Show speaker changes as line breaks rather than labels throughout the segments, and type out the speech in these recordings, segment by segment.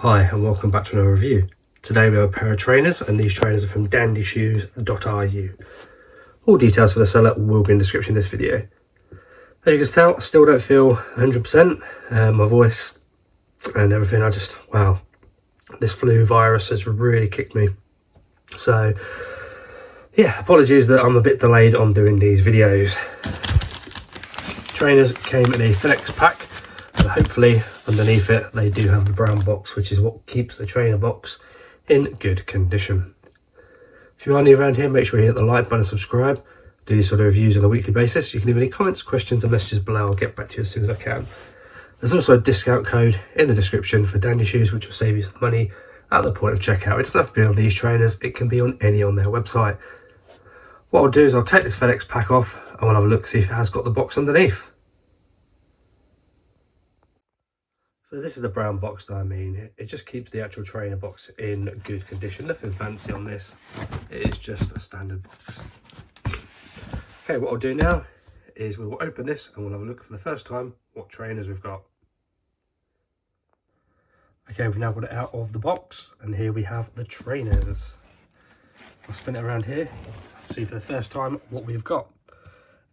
Hi and welcome back to another review. Today we have a pair of trainers and these trainers are from DandyShoes.ru. All details for the seller will be in the description of this video. As you can tell, I still don't feel 100%. My voice and everything, wow, this flu virus has really kicked me. So yeah, apologies that I'm a bit delayed on doing these videos. Trainers came in a FedEx pack, so hopefully underneath it they do have the brown box, which is what keeps the trainer box in good condition. If you are new around here, make sure you hit the like button and subscribe. Do these sort of reviews on a weekly basis. You can leave any comments, questions and messages below. I'll get back to you as soon as I can. There's also a discount code in the description for Dandy Shoes, which will save you some money at the point of checkout. It doesn't have to be on these trainers, it can be on any on their website. What I'll do is I'll take this FedEx pack off and we'll have a look, see if it has got the box underneath. So this is the brown box that I mean. It just keeps the actual trainer box in good condition. Nothing fancy on this. It is just a standard box. Okay, what I'll do now is we will open this and we'll have a look for the first time what trainers we've got. Okay, we've now got it out of the box and here we have the trainers. I'll spin it around here, see for the first time what we've got.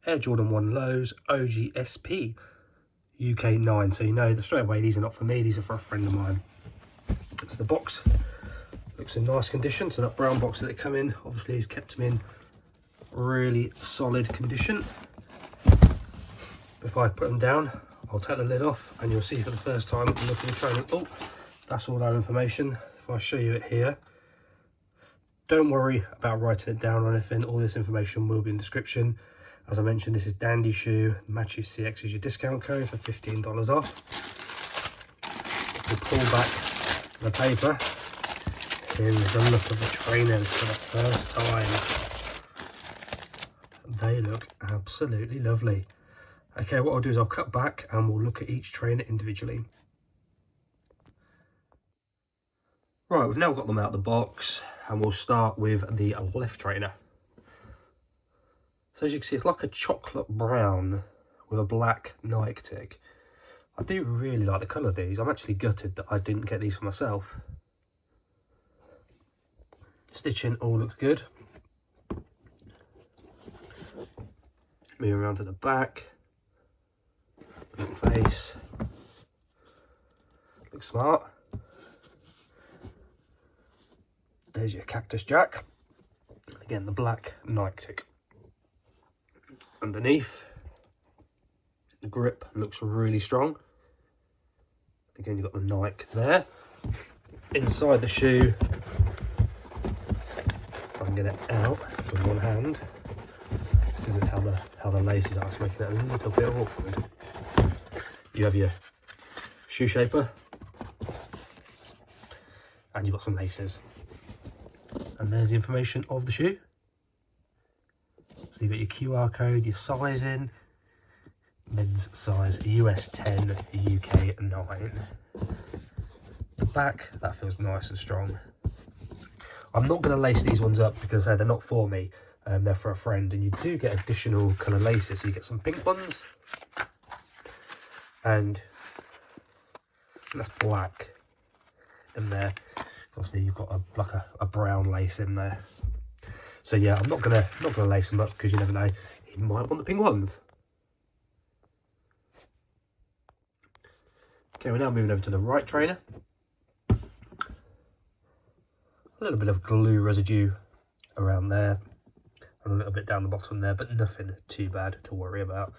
Air Jordan 1 Lows OGSP UK 9, so you know straight away these are not for me, these are for a friend of mine. So the box looks in nice condition, so that brown box that they come in obviously has kept them in really solid condition. If I put them down, I'll take the lid off and you'll see for the first time look at the trainer. Oh, that's all our information. If I show you it here, don't worry about writing it down or anything, all this information will be in the description. As I mentioned, this is DandyShoe. Matthew CX is your discount code for $15 off. We'll pull back the paper. Here's a look of the trainers for the first time. They look absolutely lovely. Okay, what I'll do is I'll cut back and we'll look at each trainer individually. Right, we've now got them out of the box and we'll start with the left trainer. So as you can see, it's like a chocolate brown with a black Nike tick. I do really like the colour of these. I'm actually gutted that I didn't get these for myself. Stitching all looks good. Moving around to the back. Little face. Looks smart. There's your Cactus Jack. Again, the black Nike tick. Underneath, the grip looks really strong. Again, you've got the Nike there. Inside the shoe, if I can get it out with one hand, it's because of how the laces are, it's making it a little bit awkward. You have your shoe shaper, and you've got some laces. And there's the information of the shoe. So you've got your QR code, your sizing, men's size US 10, UK 9. The back, that feels nice and strong. I'm not going to lace these ones up because they're not for me, they're for a friend, and you do get additional colour laces. So you get some pink ones, and that's black in there. Obviously you've got a brown lace in there. So yeah, I'm not gonna lace them up because you never know, you might want the pink ones. Okay, we're now moving over to the right trainer. A little bit of glue residue around there, and a little bit down the bottom there, but nothing too bad to worry about.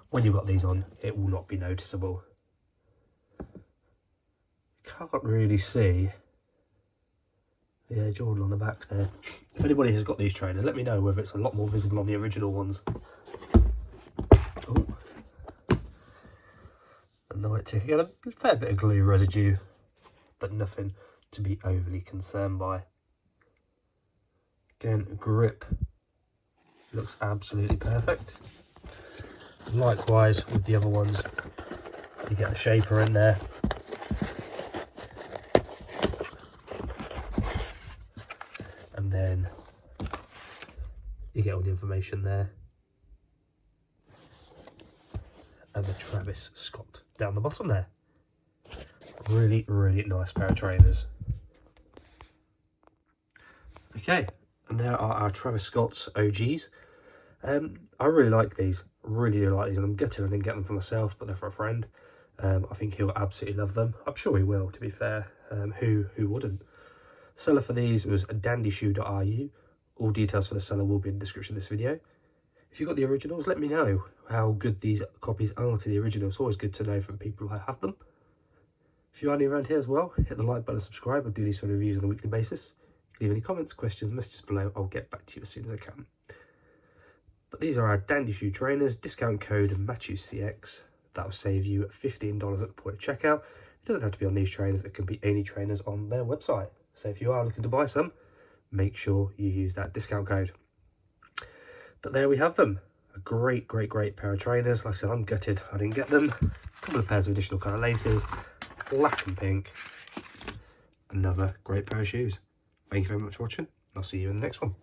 When you've got these on, it will not be noticeable. Can't really see. Yeah, Jordan on the back there. If anybody has got these trainers, let me know whether it's a lot more visible on the original ones. Oh. And the white tick again, a fair bit of glue residue, but nothing to be overly concerned by. Again, grip looks absolutely perfect. Likewise with the other ones, you get the shaper in there. And then you get all the information there. And the Travis Scott down the bottom there. Really, really nice pair of trainers. Okay, and there are our Travis Scott's OGs. I really like these, really do like these, and I'm gutted I didn't get them for myself, but they're for a friend. I think he'll absolutely love them. I'm sure he will, to be fair. Who wouldn't? Seller for these was DandyShoe.ru. All details for the seller will be in the description of this video. If you've got the originals, let me know how good these copies are to the original. It's always good to know from people who have them. If you are new around here as well, hit the like button, subscribe. I do these sort of reviews on a weekly basis. Leave any comments, questions, messages below. I'll get back to you as soon as I can. But these are our DandyShoe trainers. Discount code MatthewCX. That will save you $15 at the point of checkout. It doesn't have to be on these trainers. It can be any trainers on their website. So if you are looking to buy some, make sure you use that discount code. But there we have them. A great pair of trainers. Like I said, I'm gutted I didn't get them. A couple of pairs of additional colour laces. Black and pink. Another great pair of shoes. Thank you very much for watching. I'll see you in the next one.